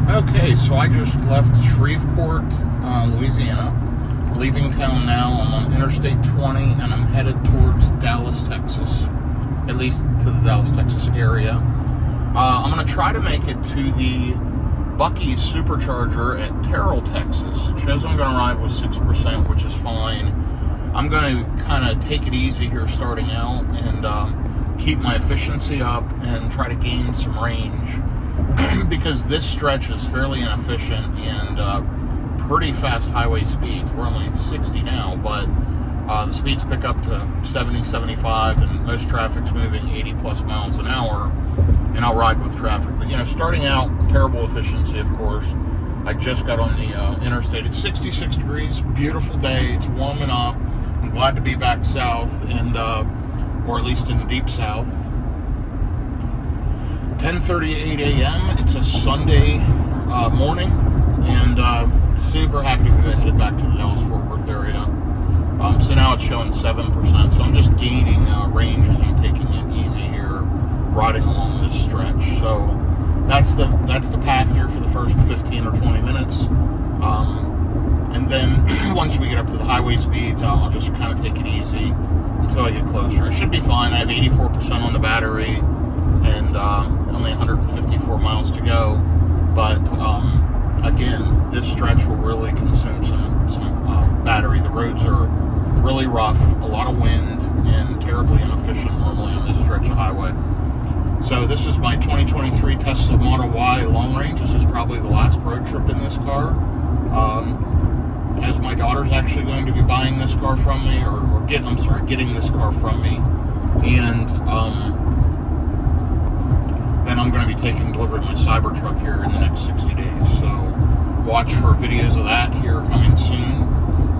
Okay, so I just left Shreveport, Louisiana. Leaving town now. I'm on Interstate 20 and I'm headed towards Dallas, Texas. At least to the Dallas, Texas area. I'm going to try to make it to the Bucky supercharger at Terrell, Texas. It shows I'm going to arrive with 6%, which is fine. I'm going to kind of take it easy here starting out and keep my efficiency up and try to gain some range. Because this stretch is fairly inefficient and pretty fast highway speeds. We're only 60 now, but the speeds pick up to 70, 75, and most traffic's moving 80 plus miles an hour, and I'll ride with traffic. But, you know, starting out, terrible efficiency, of course. I just got on the interstate. It's 66 degrees, beautiful day, it's warming up. I'm glad to be back south, and or at least in the deep south. 10:38 a.m. It's a Sunday morning, and super happy to be headed back to the Dallas-Fort Worth area. So now it's showing 7%, so I'm just gaining range as I'm taking it easy here, riding along this stretch. So that's the path here for the first 15 or 20 minutes. And then once we get up to the highway speeds, I'll just kind of take it easy until I get closer. I should be fine. I have 84% on the battery, and only 154 miles to go. But again, this stretch will really consume some battery. The roads are really rough, a lot of wind, and terribly inefficient normally on this stretch of highway. So this is my 2023 Tesla Model Y long range. This is probably the last road trip in this car. As my daughter's actually going to be buying this car from me, or getting this car from me, and then I'm going to be taking delivery of my Cybertruck here in the next 60 days. So watch for videos of that here coming soon.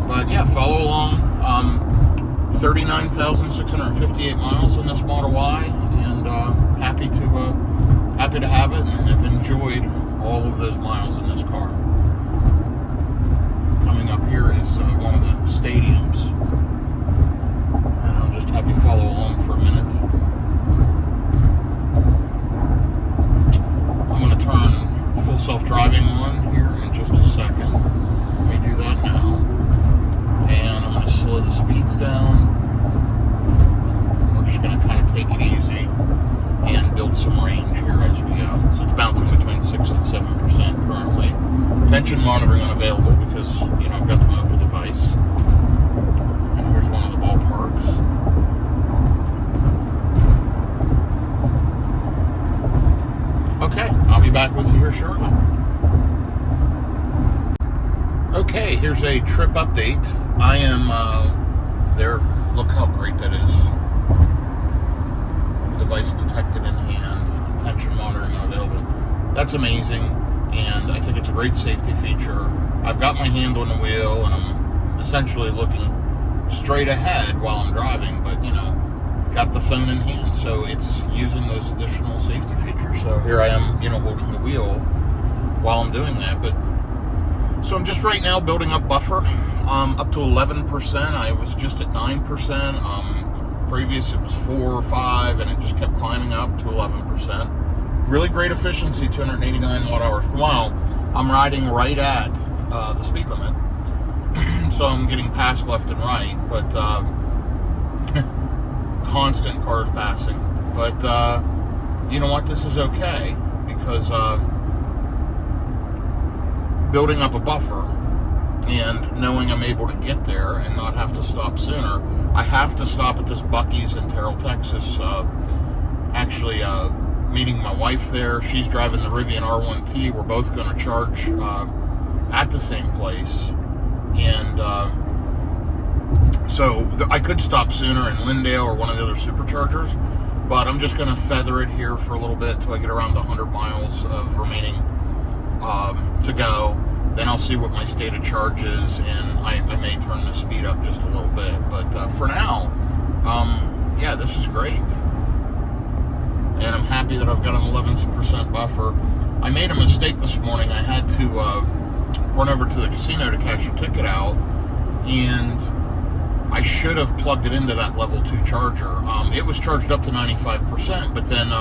But yeah, follow along. 39,658 miles on this Model Y, and happy to have it, and have enjoyed all of those miles in this car. Coming up here is one of the stadiums, and I'll just have you follow along for a minute. I'm going to turn full self-driving on here in just a second. Let me do that now. And I'm going to slow the speeds down. And we're just going to kind of take it easy and build some range here as we go. So it's bouncing between 6 and 7% currently. Tension monitoring unavailable because, you know, I've got the mobile device. And here's one of the ballparks. Okay, I'll be back with you here shortly. Okay, here's a trip update. I am there. Look how great that is. Device detected in hand. Tension monitoring unavailable. That's amazing, and I think it's a great safety feature. I've got my hand on the wheel, and I'm essentially looking straight ahead while I'm driving, but, you know, got the phone in hand, so it's using those additional safety features. So here I am, you know, holding the wheel while I'm doing that. But so I'm just right now building up buffer, up to 11%. I was just at 9%. Previous it was 4 or 5, and it just kept climbing up to 11%. Really great efficiency, 289 watt hours per mile. I'm riding right at the speed limit, so I'm getting passed left and right, but constant cars passing. But you know what? This is okay, because building up a buffer and knowing I'm able to get there and not have to stop sooner. I have to stop at this Bucky's in Terrell, Texas. Actually, meeting my wife there. She's driving the Rivian R1T. We're both going to charge at the same place. And so I could stop sooner in Lindale or one of the other superchargers, but I'm just going to feather it here for a little bit till I get around 100 miles of remaining to go. Then I'll see what my state of charge is, and I may turn the speed up just a little bit. But for now, yeah, this is great. And I'm happy that I've got an 11% buffer. I made a mistake this morning. I had to run over to the casino to cash a ticket out, and I should have plugged it into that level 2 charger. It was charged up to 95%, but then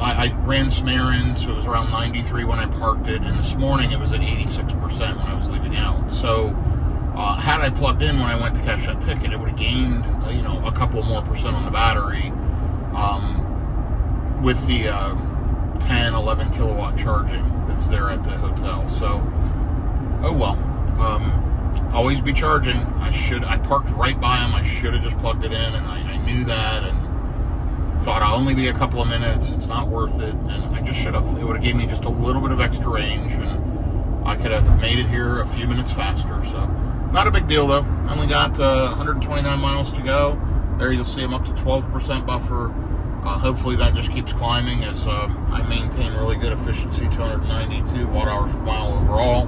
I ran some errands, so it was around 93 when I parked it, and this morning it was at 86% when I was leaving out. So had I plugged in when I went to cash that ticket, it would have gained a couple more percent on the battery with the 10, 11 kilowatt charging that's there at the hotel. So, oh well. Always be charging. I parked right by them. I should have just plugged it in, and I knew that, and thought I'll only be a couple of minutes. It's not worth it, and I just should have. It would have gave me just a little bit of extra range, and I could have made it here a few minutes faster. So, not a big deal though. I only got 129 miles to go. There you'll see I'm up to 12% buffer. Hopefully that just keeps climbing as I maintain really good efficiency, 292 watt-hours per mile overall,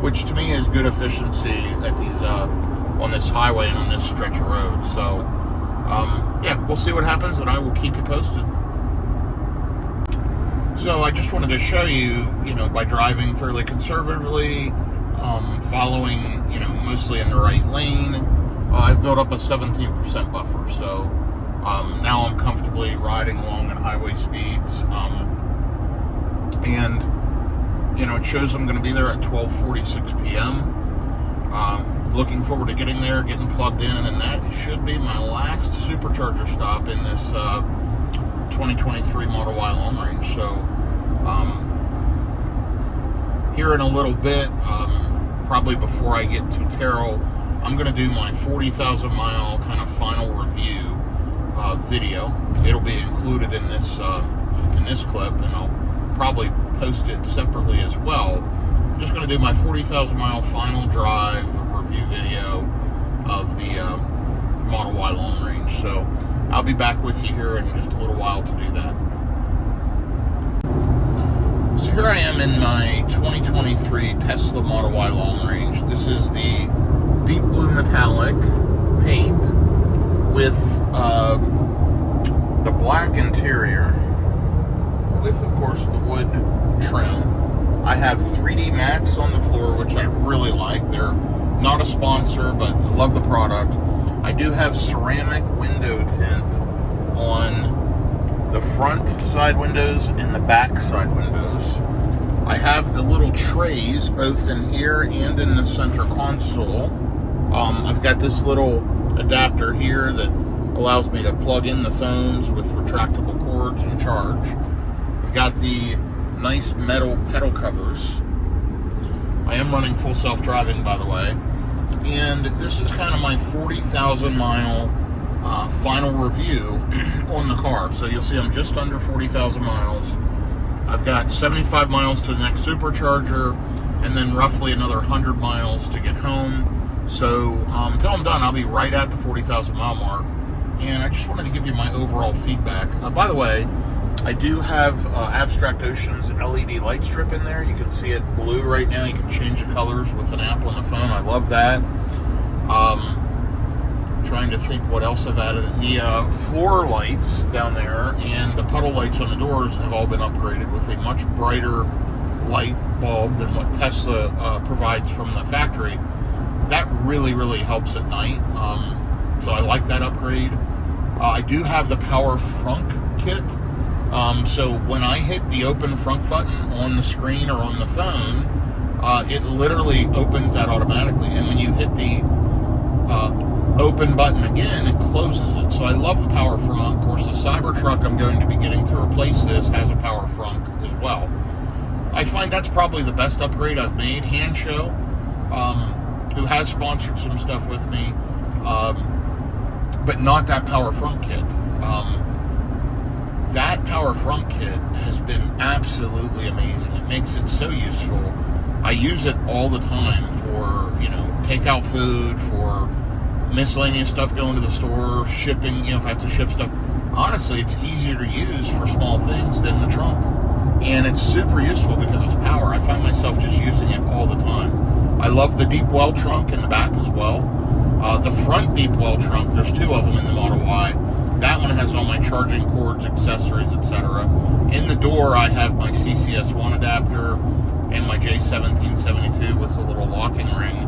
which to me is good efficiency at these on this highway and on this stretch of road. So yeah, we'll see what happens, and I will keep you posted. So I just wanted to show you, by driving fairly conservatively, following, mostly in the right lane, I've built up a 17% buffer. So now I'm comfortably riding along at highway speeds, and it shows I'm going to be there at 12:46 p.m. Looking forward to getting there, getting plugged in, and that should be my last supercharger stop in this 2023 Model Y long range. So here in a little bit, probably before I get to Terrell, I'm going to do my 40,000 mile kind of final review video. It'll be included in this clip, and I'll probably post it separately as well. I'm just going to do my 40,000 mile final drive review video of the Model Y long range. So I'll be back with you here in just a little while to do that. So here I am in my 2023 Tesla Model Y long range. This is the deep blue metallic paint with the black interior, with of course the wood trim. I have 3D mats on the floor, which I really like. They're not a sponsor, but I love the product. I do have ceramic window tint on the front side windows and the back side windows. I have the little trays both in here and in the center console. I've got this little adapter here that allows me to plug in the phones with retractable cords and charge. I've got the nice metal pedal covers. I am running full self-driving, by the way. And this is kind of my 40,000 mile final review on the car. So you'll see I'm just under 40,000 miles. I've got 75 miles to the next supercharger, and then roughly another 100 miles to get home. So until I'm done, I'll be right at the 40,000 mile mark. And I just wanted to give you my overall feedback. By the way, I do have Abstract Ocean's LED light strip in there. You can see it blue right now. You can change the colors with an app on the phone. I love that. Trying to think what else I've added. The floor lights down there and the puddle lights on the doors have all been upgraded with a much brighter light bulb than what Tesla provides from the factory. That really, really helps at night. So I like that upgrade. I do have the power frunk kit. So when I hit the open frunk button on the screen or on the phone, it literally opens that automatically. And when you hit the open button again, it closes it. So I love the power frunk. Of course, the Cybertruck I'm going to be getting to replace this has a power frunk as well. I find that's probably the best upgrade I've made. Handshow, who has sponsored some stuff with me, but not that power frunk kit. That power front kit has been absolutely amazing. It makes it so useful. I use it all the time for, takeout food, for miscellaneous stuff going to the store, shipping, if I have to ship stuff. Honestly, it's easier to use for small things than the trunk. And it's super useful because it's power. I find myself just using it all the time. I love the deep well trunk in the back as well. The front deep well trunk, there's two of them in the Model Y. That one has all my charging cords, accessories, etc. In the door, I have my CCS1 adapter and my J1772 with the little locking ring.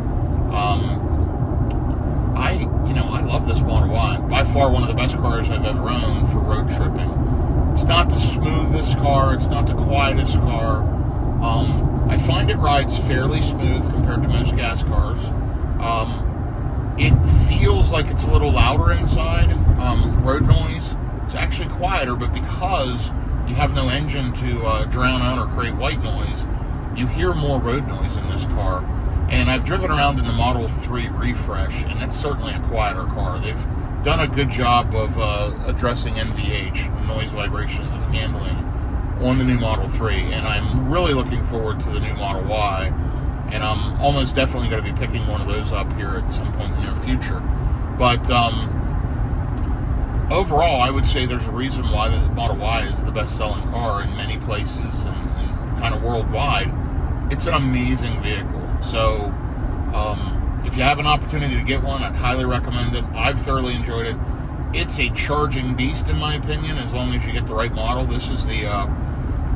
I love this Model Y. By far one of the best cars I've ever owned for road tripping. It's not the smoothest car. It's not the quietest car. I find it rides fairly smooth compared to most gas cars. It feels like it's a little louder inside. Road noise, it's actually quieter, but because you have no engine to drown out or create white noise, you hear more road noise in this car. And I've driven around in the Model 3 Refresh, and it's certainly a quieter car. They've done a good job of addressing NVH, noise, vibrations, and handling on the new Model 3, and I'm really looking forward to the new Model Y, and I'm almost definitely going to be picking one of those up here at some point in the near future. But overall, I would say there's a reason why the Model Y is the best-selling car in many places and kind of worldwide. It's an amazing vehicle. So if you have an opportunity to get one, I'd highly recommend it. I've thoroughly enjoyed it. It's a charging beast, in my opinion, as long as you get the right model. This is the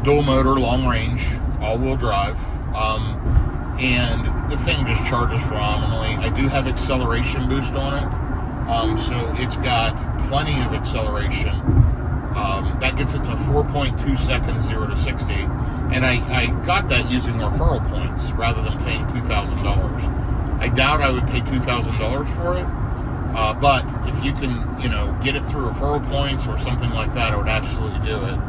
dual motor, long range, all-wheel drive. And the thing just charges phenomenally. I do have acceleration boost on it. So it's got plenty of acceleration. That gets it to 4.2 seconds, 0 to 60. And I got that using referral points rather than paying $2,000. I doubt I would pay $2,000 for it. But if you can, get it through referral points or something like that, I would absolutely do it.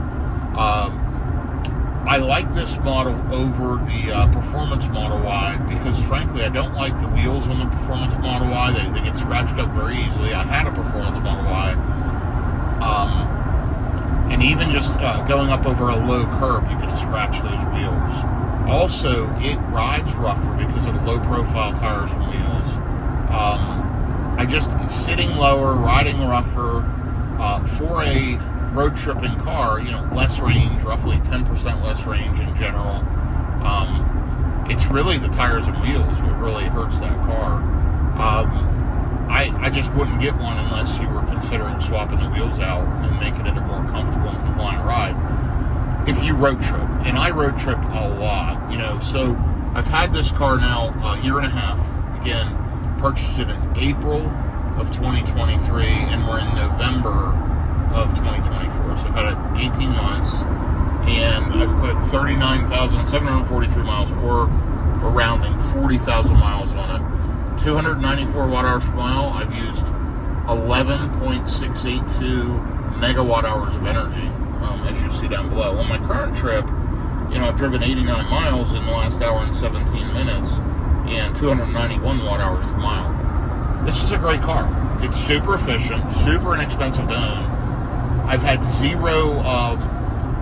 I like this model over the Performance Model Y because, frankly, I don't like the wheels on the Performance Model Y. They get scratched up very easily. I had a Performance Model Y. And even just going up over a low curb, you can scratch those wheels. Also, it rides rougher because of the low-profile tires and wheels. It's sitting lower, riding rougher, for a road tripping car, less range, roughly 10% less range in general. It's really the tires and wheels what really hurts that car. I just wouldn't get one unless you were considering swapping the wheels out and making it a more comfortable and compliant ride. If you road trip, and I road trip a lot, so I've had this car now a year and a half. Again, purchased it in April of 2023, and we're in November of 2024. So I've had it 18 months, and I've put 39,743 miles, or rounding 40,000 miles on it. 294 watt hours per mile. I've used 11.682 megawatt hours of energy, as you see down below. On my current trip, I've driven 89 miles in the last hour and 17 minutes, and 291 watt hours per mile. This is a great car. It's super efficient, super inexpensive to own. I've had zero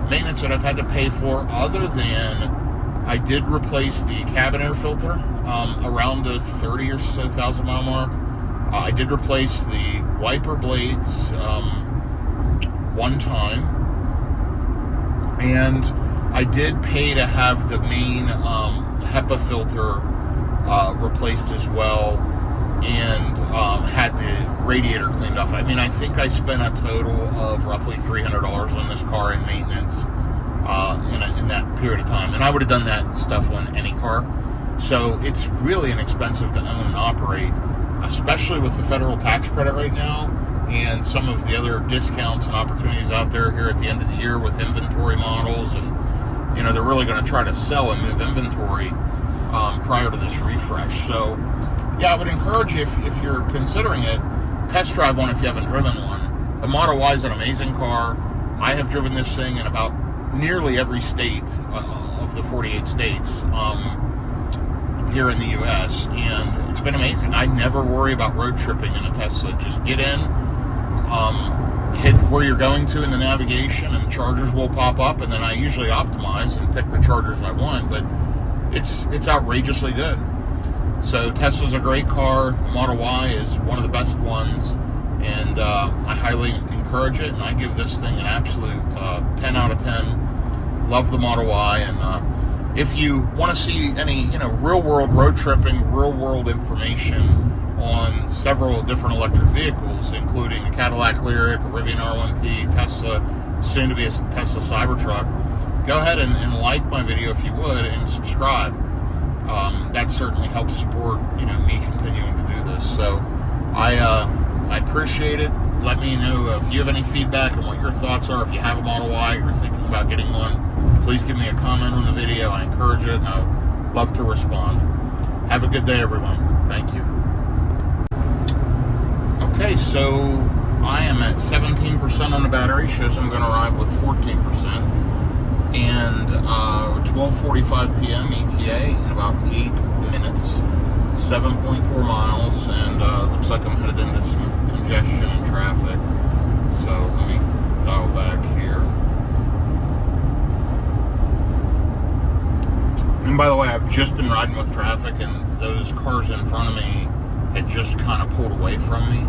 maintenance that I've had to pay for, other than I did replace the cabin air filter around the 30 or so thousand mile mark. I did replace the wiper blades one time, and I did pay to have the main HEPA filter replaced as well, and had the radiator cleaned off. I think I spent a total of roughly $300 on this car in maintenance in that period of time, and I would have done that stuff on any car. So it's really inexpensive to own and operate, especially with the federal tax credit right now and some of the other discounts and opportunities out there here at the end of the year with inventory models. And they're really going to try to sell and move inventory prior to this refresh. So yeah, I would encourage you, if you're considering it, test drive one if you haven't driven one. The Model Y is an amazing car. I have driven this thing in about nearly every state of the 48 states here in the U.S., and it's been amazing. I never worry about road tripping in a Tesla. Just get in, hit where you're going to in the navigation, and chargers will pop up, and then I usually optimize and pick the chargers I want, but it's outrageously good. So Tesla's a great car. The Model Y is one of the best ones, and I highly encourage it, and I give this thing an absolute 10 out of 10. Love the Model Y, and if you want to see any real-world road tripping, real-world information on several different electric vehicles, including a Cadillac Lyriq, a Rivian R1T, Tesla, soon to be a Tesla Cybertruck, go ahead and like my video if you would, and subscribe. That certainly helps support me continuing to do this. So I appreciate it. let me know if you have any feedback and what your thoughts are. If you have a Model Y, you're thinking about getting one, please give me a comment on the video. I encourage it, and I would love to respond. Have a good day, everyone. Thank you. Okay, so I am at 17% on the battery. Shows I'm going to arrive with 14%. And 12:45 p.m. ETA in about 8 minutes. 7.4 miles, and looks like I'm headed into some congestion and traffic. So let me dial back here. And by the way, I've just been riding with traffic, and those cars in front of me had just kind of pulled away from me.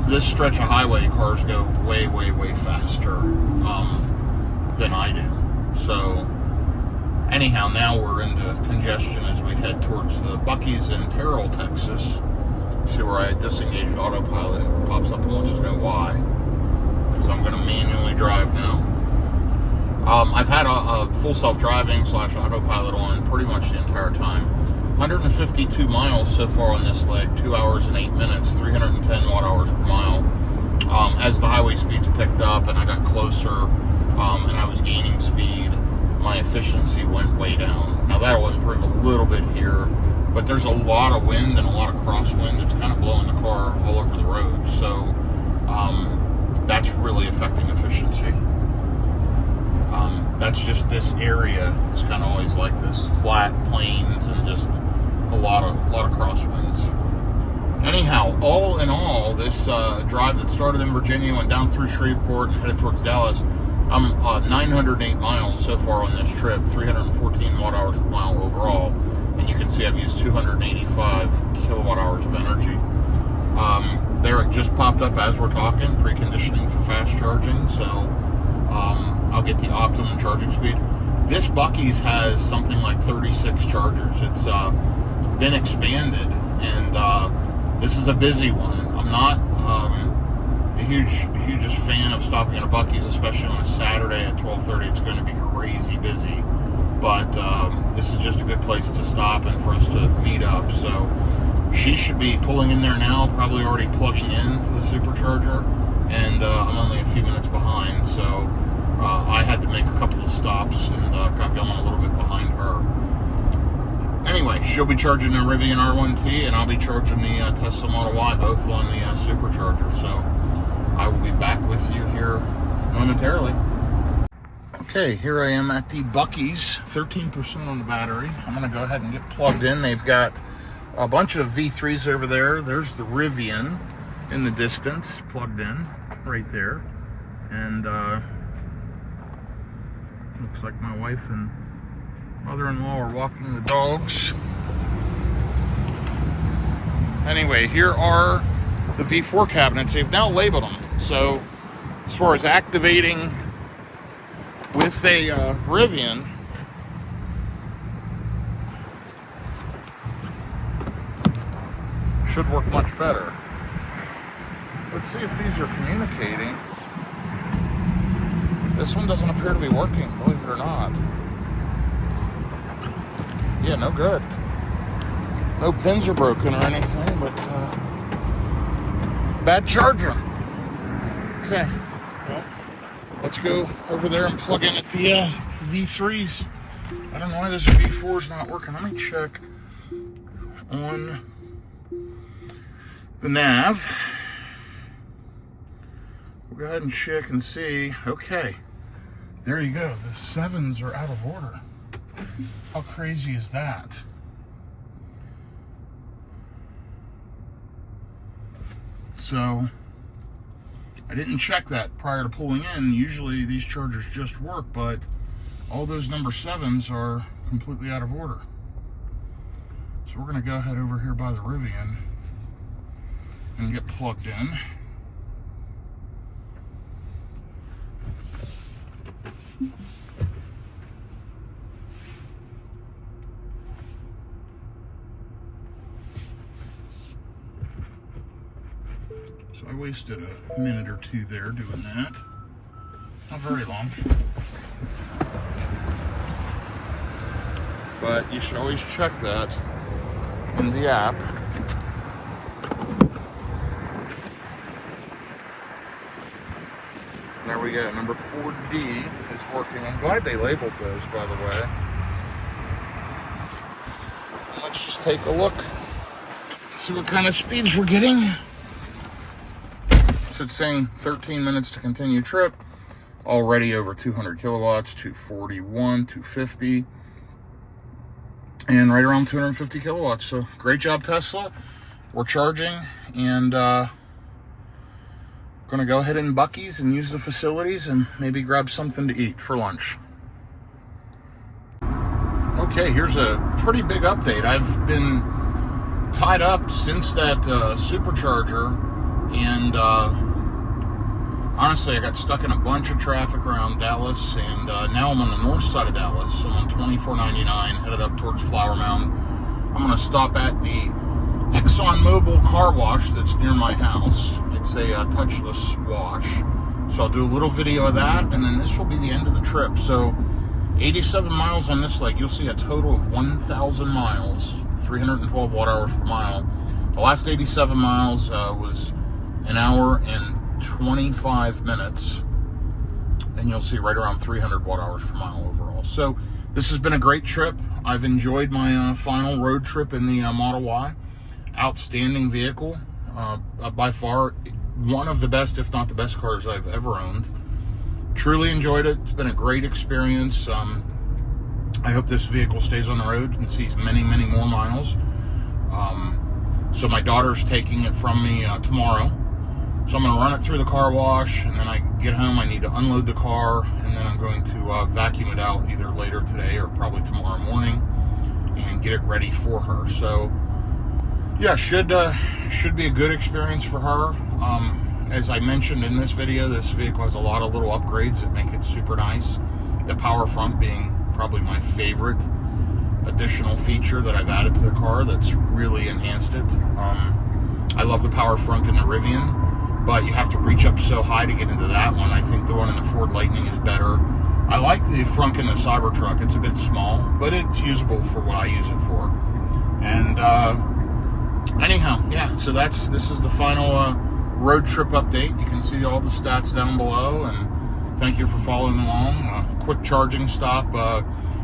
This stretch of highway, cars go way, way, way faster than I do. So anyhow, now we're into congestion as we head towards the Bucky's in Terrell, Texas. See where I disengaged autopilot. It pops up and wants to know why. Because I'm going to manually drive now. I've had a full self-driving / autopilot on pretty much the entire time. 152 miles so far on this leg, 2 hours and 8 minutes, 310 watt-hours per mile. As the highway speeds picked up and I got closer and I was gaining speed, my efficiency went way down. Now that'll improve a little bit here, but there's a lot of wind and a lot of crosswind that's kind of blowing the car all over the road. So that's really affecting efficiency. That's just this area is kind of always like this, flat plains and just a lot of crosswinds. Anyhow, all in all, this drive that started in Virginia, went down through Shreveport and headed towards Dallas. I'm 908 miles so far on this trip, 314 watt-hours per mile overall, and you can see I've used 285 kilowatt-hours of energy. There it just popped up as we're talking, preconditioning for fast charging, so I'll get the optimum charging speed. This Bucky's has something like 36 chargers. It's been expanded, and this is a busy one. I'm not the hugest fan of stopping at a Bucky's, especially on a Saturday at 12:30. It's going to be crazy busy, but this is just a good place to stop and for us to meet up. So she should be pulling in there now, probably already plugging in to the supercharger, and I'm only a few minutes behind, so I had to make a couple of stops and got going a little bit behind her. Anyway, she'll be charging the Rivian R1T, and I'll be charging the Tesla Model Y, both on the supercharger. So I will be back with you here momentarily. Okay, here I am at the Bucky's, 13% on the battery. I'm going to go ahead and get plugged in. They've got a bunch of V3s over there. There's the Rivian in the distance, plugged in right there. And looks like my wife and mother-in-law are walking the dogs. Anyway, here are the V4 cabinets. They've now labeled them. So as far as activating with a Rivian, should work much better. Let's see if these are communicating. This one doesn't appear to be working, believe it or not. Yeah, no good. No pins are broken or anything, but bad charger. Okay, well, let's go over there and plug in at the V3s. I don't know why this V4 is not working. Let me check on the nav. We'll go ahead and check and see. Okay, there you go. The 7s are out of order. How crazy is that? So I didn't check that prior to pulling in. Usually these chargers just work, but all those number 7s are completely out of order. So we're going to go ahead over here by the Rivian and get plugged in. So I wasted a minute or two there doing that. Not very long. But you should always check that in the app there we go. Number 4D is working. I'm glad they labeled those, by the way. Let's just take a look, see what kind of speeds we're getting. So it's saying 13 minutes to continue trip. Already over 200 kilowatts, 241, 250, and right around 250 kilowatts. So great job, Tesla. We're charging, and gonna go ahead and Bucky's and use the facilities and maybe grab something to eat for lunch. Okay, here's a pretty big update. I've been tied up since that supercharger, and honestly, I got stuck in a bunch of traffic around Dallas, and now I'm on the north side of Dallas. I'm on 2499, headed up towards Flower Mound. I'm going to stop at the ExxonMobil car wash that's near my house. It's a touchless wash. So I'll do a little video of that, and then this will be the end of the trip. So 87 miles on this leg. You'll see a total of 1,000 miles, 312 watt hours per mile. The last 87 miles was an hour and 25 minutes, and you'll see right around 300 watt hours per mile overall. So this has been a great trip. I've enjoyed my final road trip in the Model Y. Outstanding vehicle. By far one of the best, if not the best cars I've ever owned. Truly enjoyed it. It's been a great experience. I hope this vehicle stays on the road and sees many, many more miles. So my daughter's taking it from me tomorrow. So I'm going to run it through the car wash, and then I get home, I need to unload the car, and then I'm going to vacuum it out either later today or probably tomorrow morning and get it ready for her. So yeah, should be a good experience for her. As I mentioned in this video, this vehicle has a lot of little upgrades that make it super nice. The power front being probably my favorite additional feature that I've added to the car that's really enhanced it. I love the power front in the Rivian, but you have to reach up so high to get into that one. I think the one in the Ford Lightning is better. I like the front in the Cybertruck. It's a bit small, but it's usable for what I use it for. And anyhow, yeah, so this is the final road trip update. You can see all the stats down below, and thank you for following along. Quick charging stop.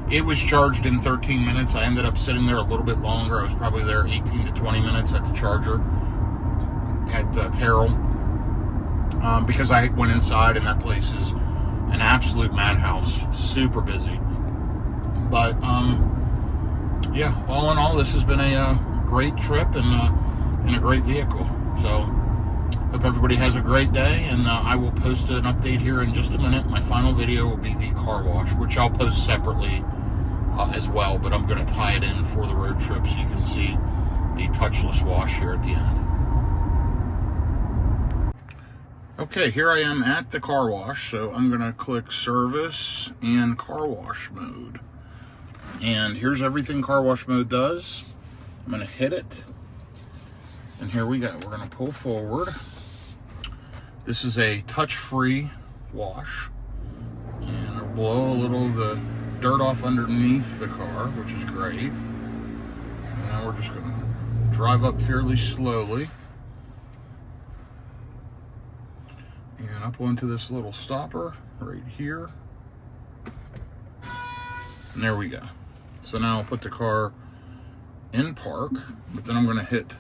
It was charged in 13 minutes. I ended up sitting there a little bit longer. I was probably there 18 to 20 minutes at the charger at Terrell, because I went inside, and that place is an absolute madhouse, super busy. But yeah, all in all, this has been a great trip and a great vehicle. So hope everybody has a great day, and I will post an update here in just a minute. My final video will be the car wash, which I'll post separately as well, but I'm going to tie it in for the road trip so you can see the touchless wash here at the end. Okay, here I am at the car wash, so I'm going to click service and car wash mode. And here's everything car wash mode does. I'm going to hit it, and here we go. We're going to pull forward. This is a touch-free wash, and it'll blow a little of the dirt off underneath the car, which is great. And now we're just going to drive up fairly slowly and up onto this little stopper right here. And there we go. So now I'll put the car in park, but then I'm going to hit,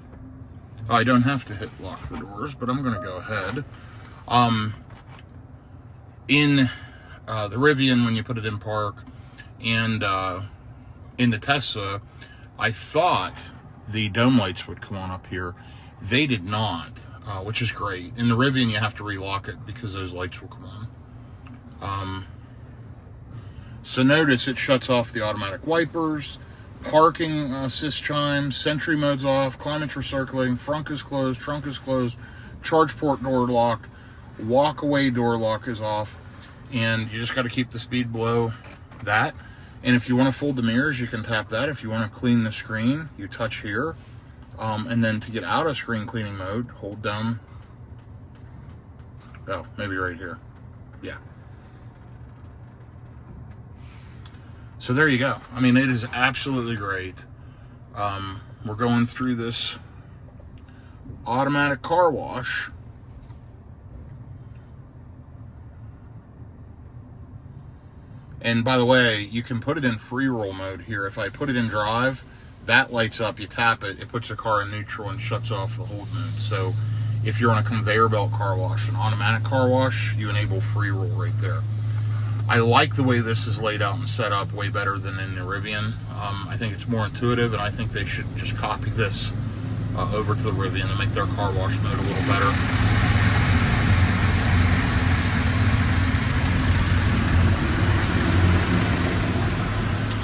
I don't have to hit lock the doors, but I'm going to go ahead. In the Rivian, when you put it in park, and in the Tesla, I thought the dome lights would come on up here. They did not, which is great. In the Rivian, you have to relock it because those lights will come on. So notice it shuts off the automatic wipers, parking assist chimes, Sentry mode's off, climate recirculating, front is closed, trunk is closed, charge port door locked, walk away door lock is off, and you just got to keep the speed below that. And if you want to fold the mirrors, you can tap that. If you want to clean the screen, you touch here, and then to get out of screen cleaning mode, hold down, oh, maybe right here, yeah. So there you go. I mean, it is absolutely great. We're going through this automatic car wash, And by the way, you can put it in free roll mode here. If I put it in drive, that lights up, you tap it, it puts the car in neutral and shuts off the hold mode. So if you're on a conveyor belt car wash, an automatic car wash, you enable free roll right there. I like the way this is laid out and set up way better than in the Rivian. I think it's more intuitive, and I think they should just copy this over to the Rivian and make their car wash mode a little better.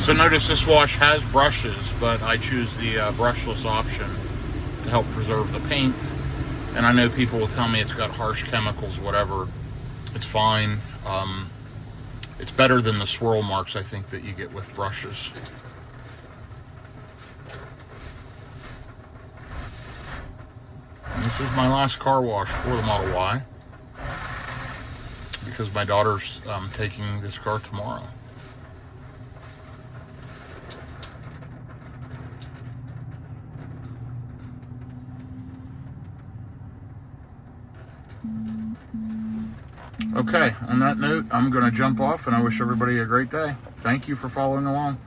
So notice this wash has brushes, but I choose the brushless option to help preserve the paint. And I know people will tell me it's got harsh chemicals, whatever. It's fine. It's better than the swirl marks, I think, that you get with brushes. And this is my last car wash for the Model Y, because my daughter's taking this car tomorrow. Okay, on that note, I'm going to jump off, and I wish everybody a great day. Thank you for following along.